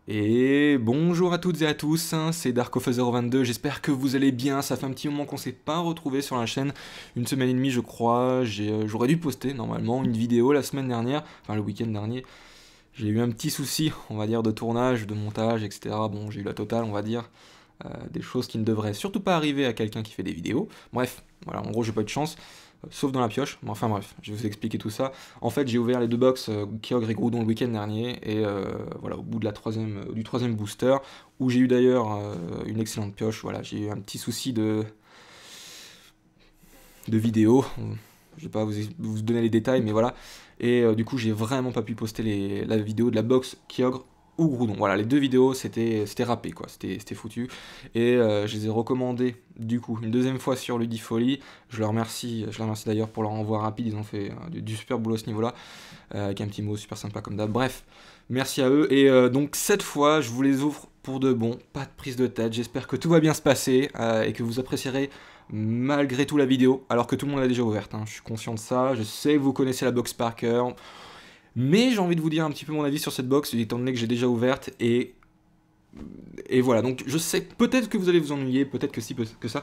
Et bonjour à toutes et à tous, hein, c'est Darkoffer022, j'espère que vous allez bien, ça fait un petit moment qu'on s'est pas retrouvé sur la chaîne, une semaine et demie je crois, j'aurais dû poster normalement une vidéo la semaine dernière, enfin le week-end dernier, j'ai eu un petit souci, on va dire, de tournage, de montage, etc. Bon, j'ai eu la totale, on va dire, des choses qui ne devraient surtout pas arriver à quelqu'un qui fait des vidéos, bref, voilà, en gros j'ai pas eu de chance, sauf dans la pioche, mais enfin bref, je vais vous expliquer tout ça. En fait, j'ai ouvert les deux box Kyogre et Groudon le week-end dernier, et voilà, au bout de du troisième booster, où j'ai eu d'ailleurs une excellente pioche, voilà, j'ai eu un petit souci de vidéo, je vais pas vous donner les détails, mais voilà, et du coup, j'ai vraiment pas pu poster la vidéo de la box Kyogre ou Groudon. Voilà, les deux vidéos, c'était râpé, quoi, c'était foutu. Et je les ai recommandées, du coup, une deuxième fois sur Ludifolie. Je les remercie d'ailleurs pour leur envoi rapide, ils ont fait du super boulot à ce niveau-là, avec un petit mot super sympa comme d'hab. Bref, merci à eux. Et donc, cette fois, je vous les ouvre pour de bon, pas de prise de tête. J'espère que tout va bien se passer et que vous apprécierez malgré tout la vidéo, alors que tout le monde l'a déjà ouverte, hein. Je suis conscient de ça, je sais que vous connaissez la box par cœur. Mais j'ai envie de vous dire un petit peu mon avis sur cette box, étant donné que j'ai déjà ouverte, et voilà, donc je sais peut-être que vous allez vous ennuyer, peut-être que si, peut-être que ça.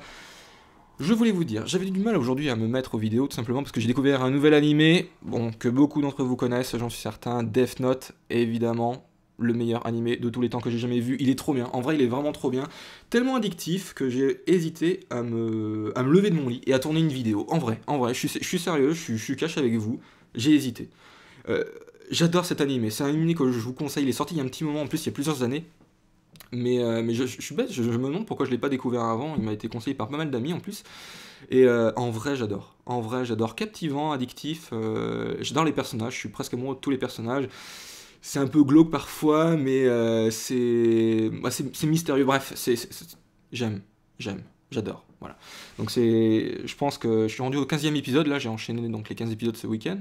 Je voulais vous dire, j'avais du mal aujourd'hui à me mettre aux vidéos, tout simplement parce que j'ai découvert un nouvel animé, bon, que beaucoup d'entre vous connaissent, j'en suis certain, Death Note, évidemment, le meilleur animé de tous les temps que j'ai jamais vu, il est trop bien, en vrai il est vraiment trop bien, tellement addictif que j'ai hésité à me lever de mon lit et à tourner une vidéo, en vrai, je suis sérieux, je suis cash avec vous, j'ai hésité. Euh, J'adore cet animé, c'est un animé que je vous conseille, il est sorti il y a un petit moment, en plus il y a plusieurs années, mais je suis bête, je me demande pourquoi je l'ai pas découvert avant, il m'a été conseillé par pas mal d'amis en plus, et en vrai j'adore, captivant, addictif, j'adore les personnages, je suis presque amoureux de tous les personnages, c'est un peu glauque parfois, mais c'est mystérieux, bref, j'aime, j'adore, voilà. Donc je pense que je suis rendu au 15e épisode, là j'ai enchaîné donc les 15 épisodes ce week-end,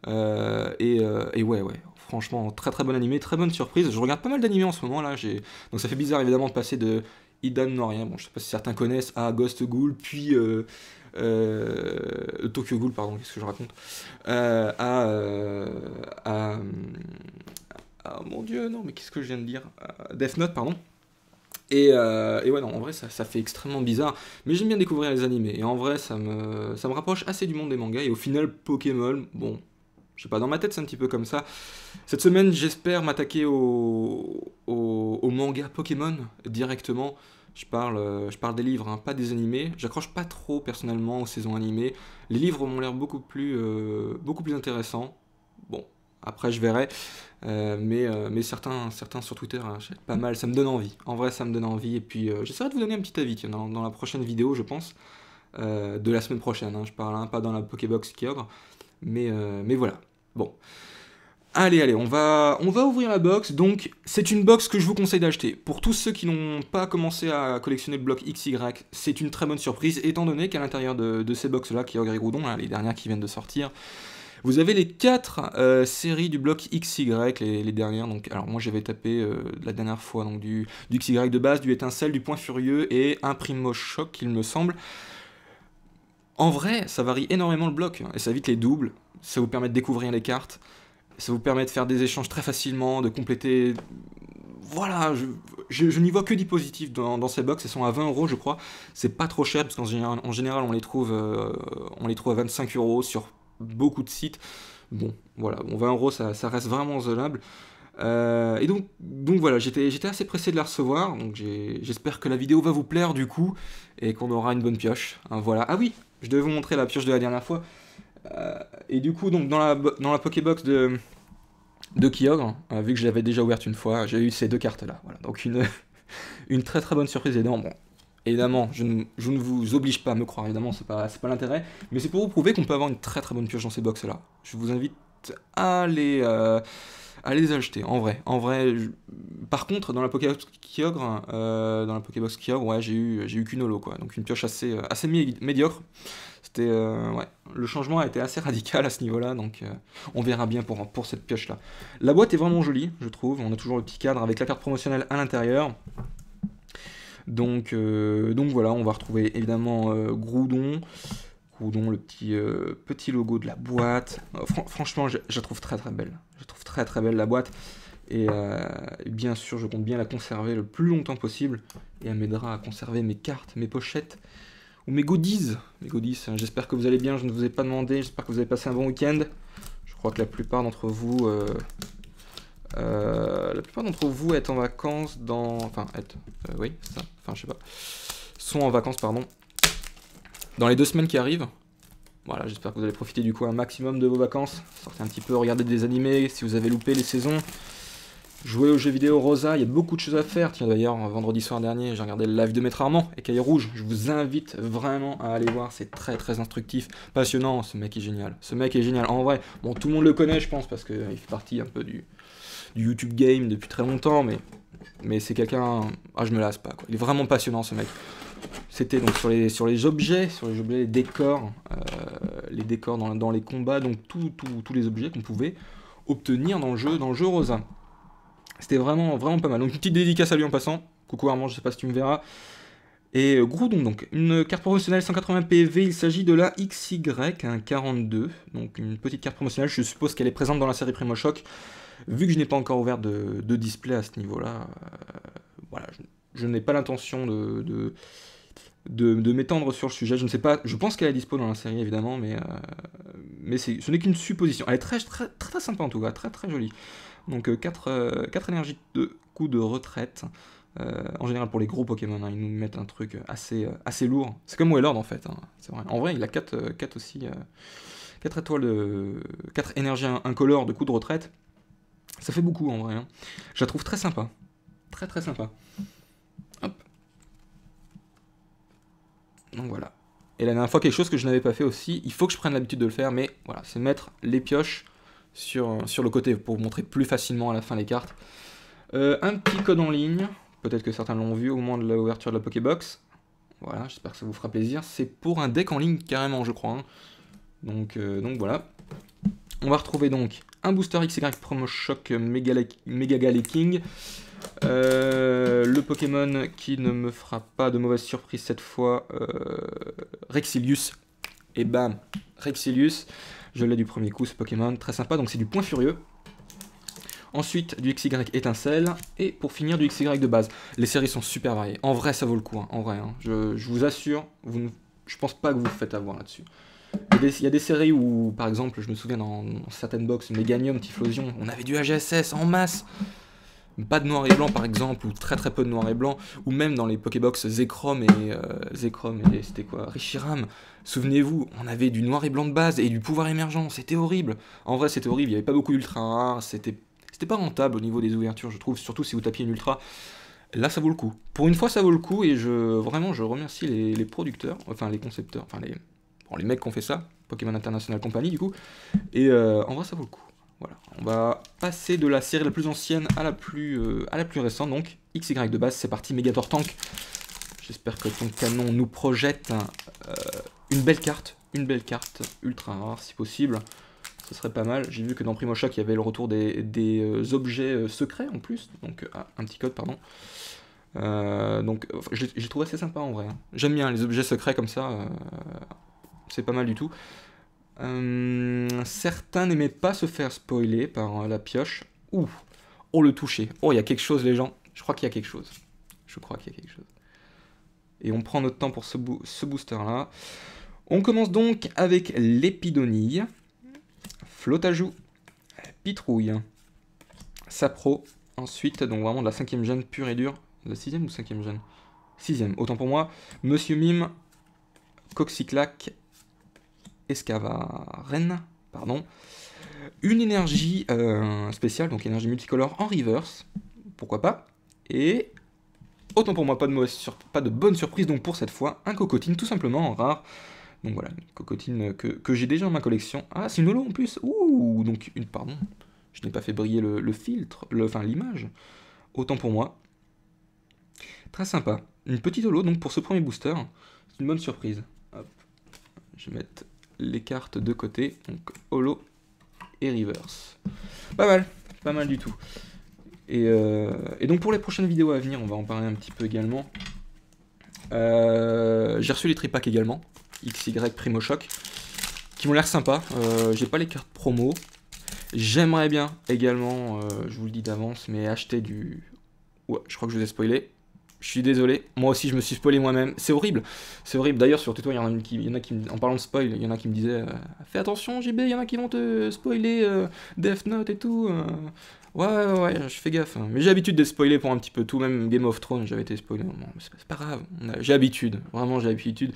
et ouais, franchement, très très bon animé, très bonne surprise. Je regarde pas mal d'animés en ce moment là. Donc ça fait bizarre évidemment de passer de Idan no Rien, bon je sais pas si certains connaissent, à Ghost Ghoul, puis Tokyo Ghoul, pardon, qu'est-ce que je raconte, à, ah mon dieu, non mais qu'est-ce que je viens de dire, Death Note, pardon. Et ouais, non, en vrai, ça fait extrêmement bizarre. Mais j'aime bien découvrir les animés. Et en vrai, ça me rapproche assez du monde des mangas. Et au final, Pokémon, bon, je sais pas, dans ma tête, c'est un petit peu comme ça. Cette semaine, j'espère m'attaquer au manga Pokémon directement. Je parle des livres, hein, pas des animés. J'accroche pas trop personnellement aux saisons animées. Les livres m'ont l'air beaucoup plus intéressants. Bon, après, je verrai. Mais certains sur Twitter achètent pas mal, ça me donne envie. En vrai, ça me donne envie. Et puis, j'essaierai de vous donner un petit avis tiens, dans la prochaine vidéo, je pense, de la semaine prochaine, hein. Je parle, hein, pas dans la Pokébox qui ouvre, mais voilà. Bon. Allez, on va ouvrir la box. Donc, c'est une box que je vous conseille d'acheter. Pour tous ceux qui n'ont pas commencé à collectionner le bloc XY, c'est une très bonne surprise, étant donné qu'à l'intérieur de ces box-là, qui et Groudon, là, les dernières qui viennent de sortir, vous avez les 4 séries du bloc XY, les dernières. Donc, alors moi j'avais tapé la dernière fois donc du XY de base, du étincelle, du point furieux et un Primo Choc, il me semble. En vrai, ça varie énormément le bloc, hein, et ça évite les doubles, ça vous permet de découvrir les cartes, ça vous permet de faire des échanges très facilement, de compléter. Voilà, je n'y vois que du positif dans ces box, elles sont à 20 € je crois, c'est pas trop cher, parce en général on les trouve à 25 € sur beaucoup de sites. Bon, voilà, bon, 20 € ça reste vraiment raisonnable. Et donc voilà, j'étais assez pressé de la recevoir, donc j'espère que la vidéo va vous plaire du coup, et qu'on aura une bonne pioche, hein, voilà. Ah oui, je devais vous montrer la pioche de la dernière fois. Et du coup, donc dans la Pokébox de Kyogre, vu que je l'avais déjà ouverte une fois, j'ai eu ces deux cartes là. Voilà. Donc une très très bonne surprise évidemment. Bon, évidemment, je ne vous oblige pas à me croire, évidemment, c'est pas l'intérêt, mais c'est pour vous prouver qu'on peut avoir une très très bonne pioche dans ces box là. Je vous invite à les acheter, en vrai. Par contre, dans la Pokébox Kyogre, ouais, j'ai eu qu'une holo, quoi. Donc une pioche assez médiocre. Ouais, le changement a été assez radical à ce niveau-là, donc on verra bien pour cette pioche-là. La boîte est vraiment jolie, je trouve. On a toujours le petit cadre avec la carte promotionnelle à l'intérieur. Donc voilà, on va retrouver évidemment Groudon, le petit logo de la boîte. Franchement, je la trouve très très belle. Je trouve très très belle la boîte. Et bien sûr, je compte bien la conserver le plus longtemps possible. Et elle m'aidera à conserver mes cartes, mes pochettes ou mes goodies. Mes goodies, j'espère que vous allez bien, je ne vous ai pas demandé. J'espère que vous avez passé un bon week-end. Je crois que la plupart d'entre vous... êtes en vacances dans... Enfin, oui, c'est ça. Enfin, je sais pas. Sont en vacances, pardon. Dans les 2 semaines qui arrivent. Voilà, j'espère que vous allez profiter du coup un maximum de vos vacances. Sortez un petit peu, regardez des animés si vous avez loupé les saisons. Jouez aux jeux vidéo Rosa, il y a beaucoup de choses à faire. Tiens d'ailleurs, vendredi soir dernier, j'ai regardé le live de Maître Armand et Cahier Rouge. Je vous invite vraiment à aller voir, c'est très très instructif, passionnant, ce mec est génial. Ce mec est génial, en vrai. Bon, tout le monde le connaît je pense parce qu'il fait partie un peu du YouTube game depuis très longtemps, mais c'est quelqu'un... Ah, je me lasse pas, quoi. Il est vraiment passionnant ce mec. C'était donc sur les objets, les décors dans les combats, donc tous les objets qu'on pouvait obtenir dans le jeu Rosa. C'était vraiment pas mal. Donc une petite dédicace à lui en passant. Coucou Armand, je sais pas si tu me verras. Et Groudon, donc une carte promotionnelle 180 PV, il s'agit de la XY, un 42, donc une petite carte promotionnelle, je suppose qu'elle est présente dans la série Primo Shock. Vu que je n'ai pas encore ouvert de display à ce niveau-là, voilà, je n'ai pas l'intention de m'étendre sur le sujet. Je ne sais pas, je pense qu'elle est dispo dans la série évidemment, mais ce n'est qu'une supposition. Elle est très sympa en tout cas, très jolie. Donc 4 énergies de coup de retraite. En général pour les gros Pokémon, hein, ils nous mettent un truc assez lourd. C'est comme Wailord en fait, hein, c'est vrai. En vrai il a 4 aussi, 4 étoiles de... 4 énergies incolores de coup de retraite. Ça fait beaucoup en vrai, hein. Je la trouve très sympa. Très sympa. Hop. Donc voilà. Et la dernière fois, quelque chose que je n'avais pas fait aussi, il faut que je prenne l'habitude de le faire, mais voilà, c'est mettre les pioches sur le côté pour vous montrer plus facilement à la fin les cartes. Un petit code en ligne, peut-être que certains l'ont vu au moment de l'ouverture de la Pokébox. Voilà, j'espère que ça vous fera plaisir. C'est pour un deck en ligne carrément, je crois, hein. Donc voilà. On va retrouver donc un booster XY Promo Shock Mega Galaking. Le Pokémon qui ne me fera pas de mauvaise surprise cette fois, Rexilius. Et bam, Rexilius. Je l'ai du premier coup ce Pokémon, très sympa, donc c'est du point furieux. Ensuite du XY étincelle, et pour finir du XY de base. Les séries sont super variées, en vrai ça vaut le coup, hein. En vrai, hein. Je vous assure, je pense pas que vous vous faites avoir là-dessus. Il y a des séries où, par exemple, je me souviens dans certaines box, Meganium, Typhlosion, on avait du AGSS en masse. Pas de noir et blanc par exemple, ou très peu de noir et blanc, ou même dans les Pokébox Zekrom et c'était quoi, Reshiram. Souvenez-vous, on avait du noir et blanc de base et du pouvoir émergent, c'était horrible. En vrai c'était horrible, il n'y avait pas beaucoup d'ultra rares, c'était pas rentable au niveau des ouvertures je trouve, surtout si vous tapiez une ultra. Là ça vaut le coup. Pour une fois ça vaut le coup et vraiment je remercie les producteurs, enfin les concepteurs, enfin les mecs qui ont fait ça, Pokémon International Company du coup, et en vrai ça vaut le coup. Voilà, on va passer de la série la plus ancienne à la plus récente, donc XY de base, c'est parti, Megator Tank. J'espère que ton canon nous projette une belle carte ultra rare si possible, ce serait pas mal. J'ai vu que dans Primo Shock il y avait le retour des objets secrets en plus, donc un petit code pardon. Donc j'ai trouvé assez sympa en vrai, hein. J'aime bien les objets secrets comme ça, c'est pas mal du tout. Certains n'aimaient pas se faire spoiler par la pioche. Ouh, oh le toucher. Oh, il y a quelque chose les gens. Je crois qu'il y a quelque chose. Et on prend notre temps pour ce booster là. On commence donc avec l'Épidonille, Flotajou, Pitrouille, Sapro. Ensuite, donc vraiment de la 5ème gène pure et dure. La 6ème ou 5ème gène? 6ème, autant pour moi. Monsieur Mime, Coxyclac, Escavaren, pardon. Une énergie spéciale, donc énergie multicolore en reverse, pourquoi pas. Et autant pour moi, pas de bonne surprise, donc pour cette fois, un Cocotine tout simplement en rare. Donc voilà, une Cocotine que j'ai déjà dans ma collection. Ah, c'est une holo en plus. Ouh, donc pardon, je n'ai pas fait briller le filtre, enfin l'image. Autant pour moi. Très sympa. Une petite holo donc pour ce premier booster. C'est une bonne surprise. Hop. Je vais mettre les cartes de côté, donc holo et reverse. Pas mal du tout. Et donc pour les prochaines vidéos à venir, on va en parler un petit peu également. J'ai reçu les tripacks également, XY Primo Shock, qui m'ont l'air sympa. J'ai pas les cartes promo, J'aimerais bien également, je vous le dis d'avance, mais acheter du... Ouais, je crois que je vous ai spoilé. Je suis désolé, moi aussi je me suis spoilé moi-même. C'est horrible, c'est horrible. D'ailleurs sur Twitter, il y en a qui, en parlant de spoil, il y en a qui me disaient fais attention JB, il y en a qui vont te spoiler Death Note et tout. Ouais, je fais gaffe. Hein. Mais j'ai l'habitude d'être spoilé pour un petit peu tout, même Game of Thrones, j'avais été spoilé. Bon, c'est pas grave, j'ai l'habitude, vraiment j'ai l'habitude.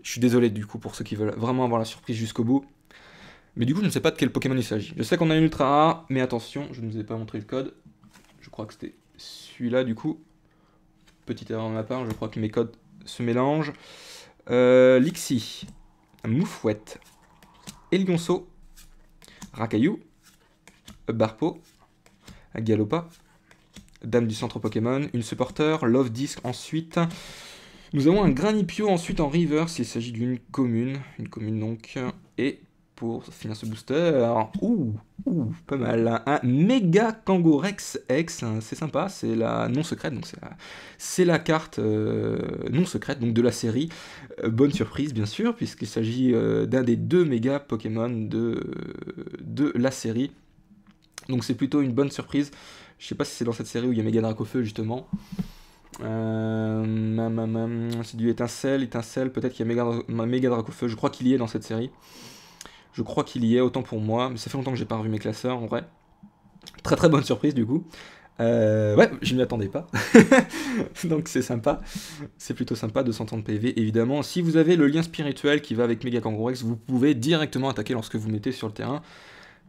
Je suis désolé du coup pour ceux qui veulent vraiment avoir la surprise jusqu'au bout. Mais du coup, je ne sais pas de quel Pokémon il s'agit. Je sais qu'on a une ultra rare, mais attention, je ne vous ai pas montré le code. Je crois que c'était celui-là du coup. Petite erreur de ma part, je crois que mes codes se mélangent. Lixie, Moufouette, Elionceau, Rakayu, Barpo, Galopa, Dame du centre Pokémon, une supporter, Love Disc ensuite. Nous avons un Granipio ensuite en reverse, il s'agit d'une commune donc. Et pour finir ce booster, pas mal, un Mega Kangourex X, c'est sympa, c'est la non secrète, donc c'est la carte non secrète donc de la série. Bonne surprise bien sûr, puisqu'il s'agit d'un des 2 méga Pokémon de la série. Donc c'est plutôt une bonne surprise. Je sais pas si c'est dans cette série où il y a Mega Dracofeu justement. C'est du étincelle, peut-être qu'il y a Mega Dracofeu, je crois qu'il y est dans cette série. Je crois qu'il y est, autant pour moi, mais ça fait longtemps que j'ai pas revu mes classeurs en vrai. Très très bonne surprise du coup. Ouais, je m'y attendais pas. Donc c'est sympa. C'est plutôt sympa, 230 PV évidemment. Si vous avez le lien spirituel qui va avec Mega Kangourex, vous pouvez directement attaquer lorsque vous mettez sur le terrain.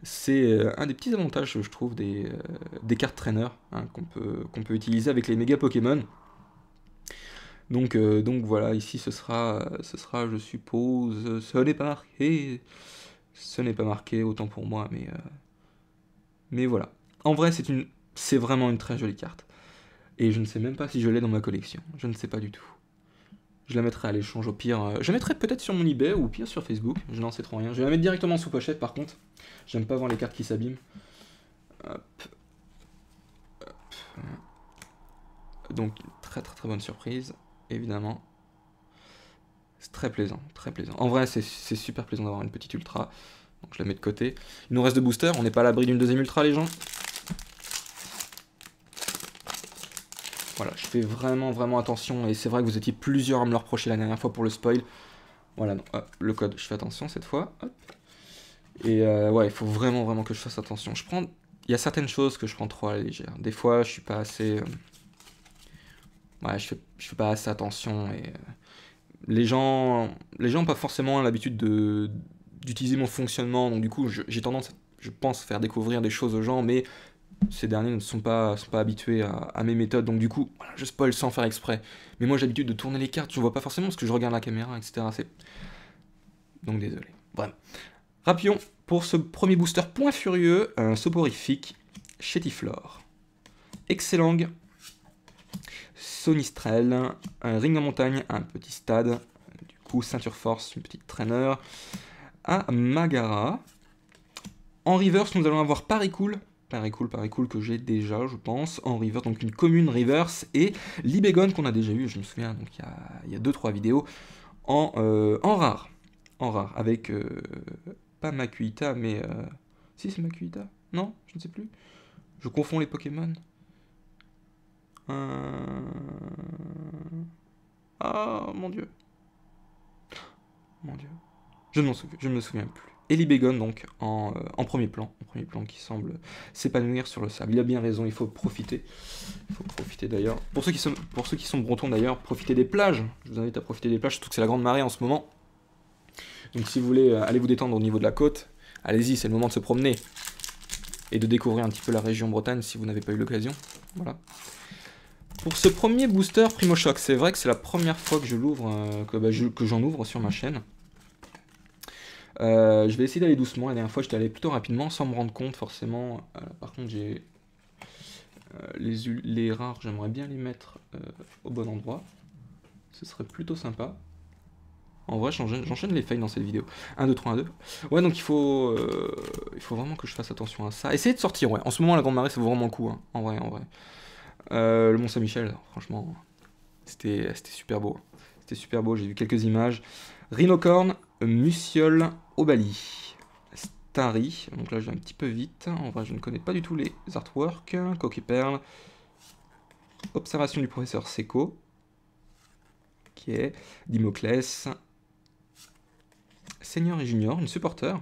C'est un des petits avantages, je trouve, des cartes traîneurs hein, qu'on peut utiliser avec les méga Pokémon. Donc voilà, ici ce sera, je suppose, ce n'est pas marqué. Ce n'est pas marqué, autant pour moi, mais voilà. En vrai, c'est vraiment une très jolie carte. Et je ne sais même pas si je l'ai dans ma collection. Je ne sais pas du tout. Je la mettrai à l'échange au pire. Je la mettrai peut-être sur mon eBay ou au pire sur Facebook. Je n'en sais trop rien. Je vais la mettre directement sous pochette par contre. J'aime pas voir les cartes qui s'abîment. Hop. Donc, très très très bonne surprise, évidemment. C'est très plaisant, très plaisant. En vrai, c'est super plaisant d'avoir une petite ultra. Donc je la mets de côté. Il nous reste 2 boosters, on n'est pas à l'abri d'une deuxième ultra, les gens. Voilà, je fais vraiment attention. Et c'est vrai que vous étiez plusieurs à me le reprocher la dernière fois pour le spoil. Voilà, non, hop, le code, je fais attention cette fois. Hop. Et ouais, il faut vraiment que je fasse attention. Il y a certaines choses que je prends trop à la légère. Des fois, je suis pas assez... Ouais, je fais pas assez attention. Et les gens n'ont pas forcément l'habitude d'utiliser mon fonctionnement. Donc du coup, j'ai tendance, je pense, faire découvrir des choses aux gens. Mais ces derniers ne sont pas habitués à mes méthodes. Donc du coup, voilà, je spoil sans faire exprès. Mais moi, j'ai l'habitude de tourner les cartes. Je vois pas forcément parce que je regarde la caméra, etc. Donc désolé. Bref. Rapion, pour ce premier booster point furieux, un soporifique, Chétiflore, Excellent, Sonistrel, un ring en montagne, un petit stade, du coup ceinture force, une petite traîneur, un Magara. En reverse, nous allons avoir Paricool que j'ai déjà, je pense, en reverse, donc une commune reverse, et Libégon qu'on a déjà eu, je me souviens, donc il y a 2-3 vidéos, en rare, avec... pas Makuhita, mais... Si, c'est Makuhita. Non, je ne sais plus. Je confonds les Pokémon. Ah, mon dieu. Mon dieu. Je ne me souviens plus. Elibégon, donc, en premier plan. En premier plan qui semble s'épanouir sur le sable. Il a bien raison, il faut profiter. Il faut profiter d'ailleurs. Pour ceux qui sont bretons d'ailleurs, profitez des plages. Je vous invite à profiter des plages, surtout que c'est la grande marée en ce moment. Donc si vous voulez aller vous détendre au niveau de la côte, allez-y, c'est le moment de se promener. Et de découvrir un petit peu la région Bretagne si vous n'avez pas eu l'occasion. Voilà. Pour ce premier booster Primo Choc, c'est vrai que c'est la première fois que je l'ouvre, que j'en ouvre sur ma chaîne. Je vais essayer d'aller doucement. La dernière fois, j'étais allé plutôt rapidement sans me rendre compte forcément. Par contre, j'ai les rares, j'aimerais bien les mettre au bon endroit. Ce serait plutôt sympa. En vrai, j'enchaîne les fails dans cette vidéo. 1, 2, 3, 1, 2. Ouais, donc il faut vraiment que je fasse attention à ça. Essayez de sortir, ouais. En ce moment, la Grande Marée, ça vaut vraiment le coup, hein. En vrai. Le Mont-Saint-Michel, franchement, c'était super beau. C'était super beau, j'ai vu quelques images. Rhinocorn, Muciole, Obali. Tari. Donc là, je vais un petit peu vite. En vrai, je ne connais pas du tout les artworks. Coquille-perle. Observation du professeur Seko. Qui est Dimoclès. Senior et Junior, une supporter.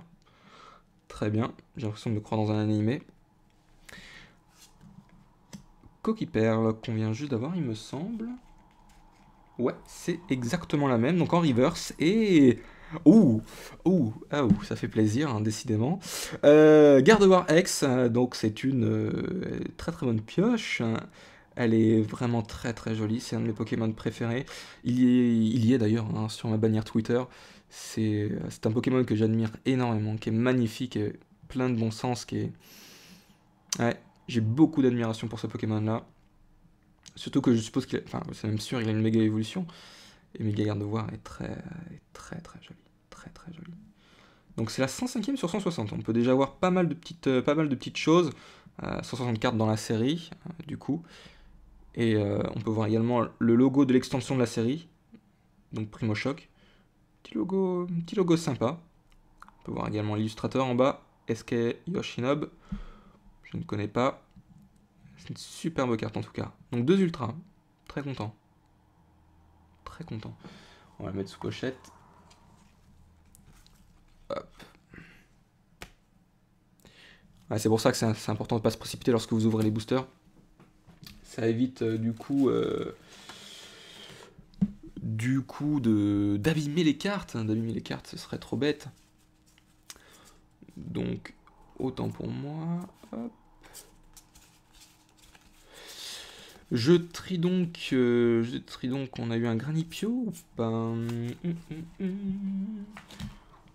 Très bien, j'ai l'impression de me croire dans un animé. Coquille-perle, qu'on vient juste d'avoir, il me semble. Ouais, c'est exactement la même, donc en reverse. Et... Ouh, ça fait plaisir, hein, décidément. Gardevoir X, donc c'est une très très bonne pioche. Elle est vraiment très très jolie, c'est un de mes Pokémon préférés. Il y est d'ailleurs, hein, sur ma bannière Twitter. C'est un Pokémon que j'admire énormément, qui est magnifique, et plein de bon sens, qui est... Ouais, j'ai beaucoup d'admiration pour ce Pokémon-là. Surtout que je suppose qu'il... Enfin, c'est même sûr, il a une méga évolution. Et méga Gardevoir est très très jolie. Très très jolie. Donc c'est la 105e sur 160. On peut déjà voir pas mal de petites choses. 160 cartes dans la série, du coup. Et on peut voir également le logo de l'extension de la série. Donc Primo Choc. Petit logo sympa. On peut voir également l'illustrateur en bas. SK Yoshinobu. Je ne connais pas. C'est une superbe carte en tout cas. Donc 2 ultras. Très content. Très content. On va le mettre sous pochette. Hop. Ouais, c'est pour ça que c'est important de ne pas se précipiter lorsque vous ouvrez les boosters. Ça évite du coup d'abîmer les cartes. D'abîmer les cartes, ce serait trop bête. Donc, autant pour moi. Hop. Je trie donc, on a eu un Granipio ou pas?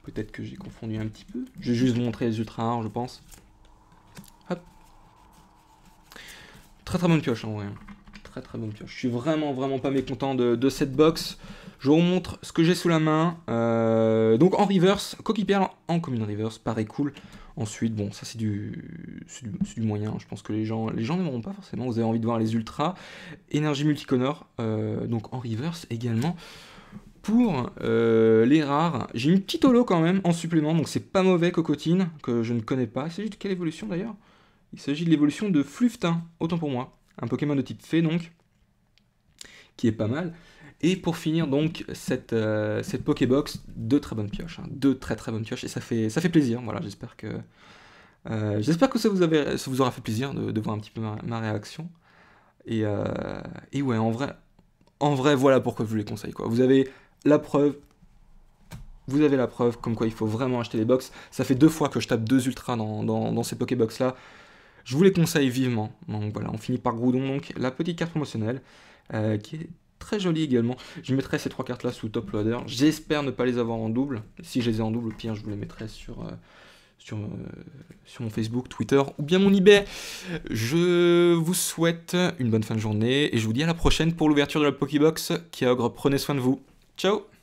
Peut-être que j'ai confondu un petit peu. Je vais juste vous montrer les ultra rares, je pense. Hop. Très très bonne pioche en vrai. Très très bonne pioche. Je suis vraiment pas mécontent de cette box. Je vous montre ce que j'ai sous la main. Donc en reverse, Coquille-perle en commune reverse, pareil cool. Ensuite, bon, ça c'est du moyen. Je pense que les gens n'aimeront pas forcément. Vous avez envie de voir les ultras. Énergie multicolore, donc en reverse également. Pour les rares, j'ai une petite holo quand même en supplément, donc c'est pas mauvais. Cocotine, que je ne connais pas. Il s'agit de quelle évolution d'ailleurs? Il s'agit de l'évolution de Fluftin, autant pour moi. Un Pokémon de type fée donc, qui est pas mal. Et pour finir donc cette Pokébox, deux très bonnes pioches, hein, deux très bonnes pioches, et ça fait plaisir. Voilà, j'espère que ça vous aura fait plaisir de voir un petit peu ma réaction. Et ouais, en vrai, voilà pourquoi je vous les conseille, quoi. Vous avez la preuve comme quoi il faut vraiment acheter les box. Ça fait 2 fois que je tape 2 ultras dans ces Pokébox là. Je vous les conseille vivement. Donc voilà, on finit par Groudon, donc la petite carte promotionnelle qui est très jolie également. Je mettrai ces 3 cartes là sous top loader. J'espère ne pas les avoir en double. Si je les ai en double, au pire je vous les mettrai sur mon Facebook, Twitter ou bien mon eBay. Je vous souhaite une bonne fin de journée et je vous dis à la prochaine pour l'ouverture de la Pokébox. Kyogre, prenez soin de vous. Ciao!